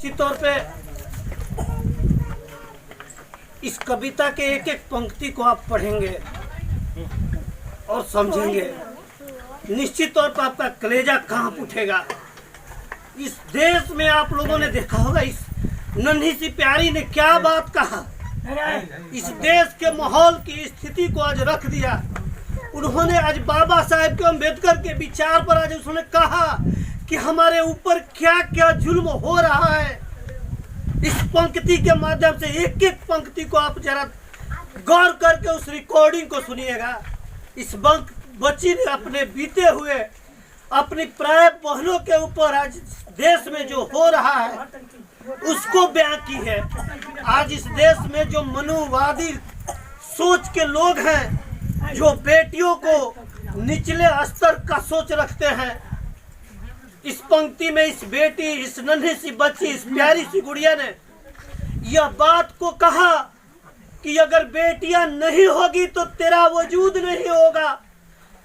निश्चित तौर पे इस कविता के एक एक पंक्ति को आप पढ़ेंगे और समझेंगे, निश्चित तौर पर आपका कलेजा कांप उठेगा। इस देश में आप लोगों ने देखा होगा, इस नन्ही सी प्यारी ने क्या बात कहा, इस देश के माहौल की स्थिति को आज रख दिया। उन्होंने आज बाबा साहेब के अम्बेडकर के विचार पर आज उसने कहा कि हमारे ऊपर क्या क्या जुल्म हो रहा है। इस पंक्ति के माध्यम से एक एक पंक्ति को आप जरा गौर करके उस रिकॉर्डिंग को सुनिएगा। इस बच्ची ने अपने बीते हुए अपनी प्राय बहनों के ऊपर आज देश में जो हो रहा है उसको बयां की है। आज इस देश में जो मनुवादी सोच के लोग हैं, जो बेटियों को निचले स्तर का सोच रखते हैं, इस पंक्ति में इस बेटी, इस नन्ही सी बच्ची, इस प्यारी सी गुड़िया ने यह बात को कहा कि अगर बेटियां नहीं होगी तो तेरा वजूद नहीं होगा।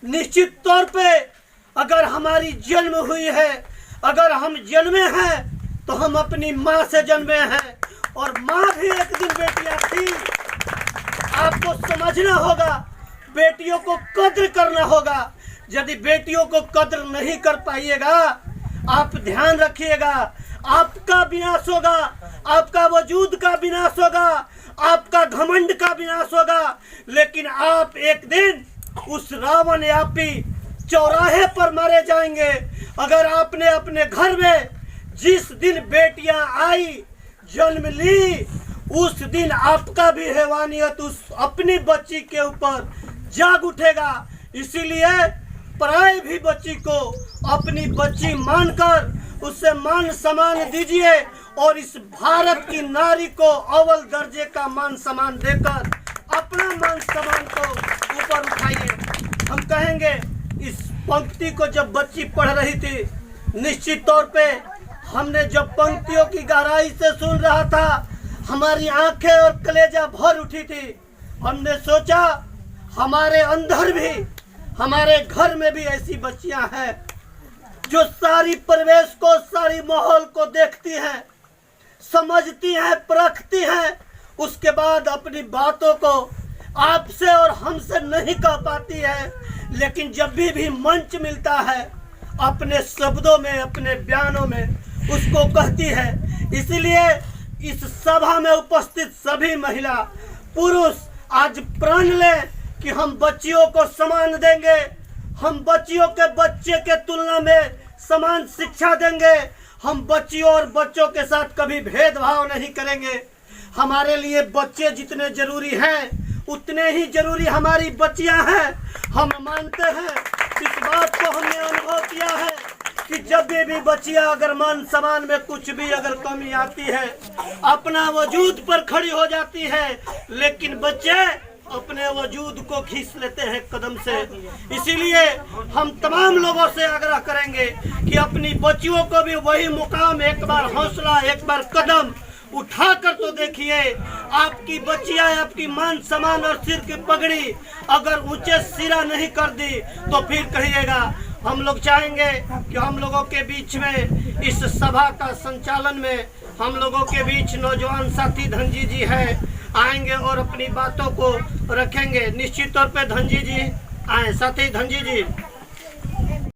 निश्चित तौर पे अगर हमारी जन्म हुई है, अगर हम जन्मे हैं तो हम अपनी माँ से जन्मे हैं, और माँ भी एक दिन बेटियां थी। आपको समझना होगा, बेटियों को कद्र करना होगा। यदि बेटियों को कद्र नहीं कर पाइएगा, आप ध्यान रखिएगा, आपका विनाश होगा, आपका वजूद का विनाश होगा, आपका घमंड का विनाश होगा। लेकिन आप एक दिन उस रावण यापी चौराहे पर मारे जाएंगे। अगर आपने अपने घर में जिस दिन बेटियां आई, जन्म ली, उस दिन आपका भी हैवानियत उस अपनी बच्ची के ऊपर जाग उठेगा। इसीलिए पराई भी बच्ची को अपनी बच्ची मानकर उससे मान सम्मान दीजिए, और इस भारत की नारी को अव्वल दर्जे का मान सम्मान देकर अपना मान सम्मान को ऊपर उठाइए। हम कहेंगे, इस पंक्ति को जब बच्ची पढ़ रही थी, निश्चित तौर पे हमने जब पंक्तियों की गहराई से सुन रहा था, हमारी आंखें और कलेजा भर उठी थी। हमने सोचा हमारे अंदर भी, हमारे घर में भी ऐसी बच्चियां हैं जो सारी परिवेश को, सारी माहौल को देखती हैं, समझती हैं, परखती हैं, उसके बाद अपनी बातों को आपसे और हमसे नहीं कह पाती है, लेकिन जब भी मंच मिलता है अपने शब्दों में, अपने बयानों में उसको कहती है। इसीलिए इस सभा में उपस्थित सभी महिला पुरुष आज प्रण लें कि हम बच्चियों को सम्मान देंगे, हम बच्चियों के बच्चे के तुलना में समान शिक्षा देंगे, हम बच्चियों और बच्चों के साथ कभी भेदभाव नहीं करेंगे। हमारे लिए बच्चे जितने जरूरी हैं उतने ही जरूरी हमारी बच्चियां हैं। हम मानते हैं, इस बात को हमने अनुभव किया है कि जब भी बच्चियां अगर मान सम्मान में कुछ भी अगर कमी आती है, अपना वजूद पर खड़ी हो जाती है, लेकिन बच्चे अपने वजूद को खींच लेते हैं कदम से। इसीलिए हम तमाम लोगों से आग्रह करेंगे कि अपनी बच्चियों को भी वही मुकाम, एक बार हौसला, एक बार कदम उठा कर तो देखिए। आपकी बच्चियां आपकी मान सम्मान और सिर की पगड़ी अगर ऊंचे सिरा नहीं कर दी तो फिर कहिएगा। हम लोग चाहेंगे कि हम लोगों के बीच में इस सभा का संचालन में हम लोगों के बीच नौजवान साथी धनजी जी है, आएंगे और अपनी बातों को रखेंगे। निश्चित तौर पे धनजी जी आए। साथी धनजी जी।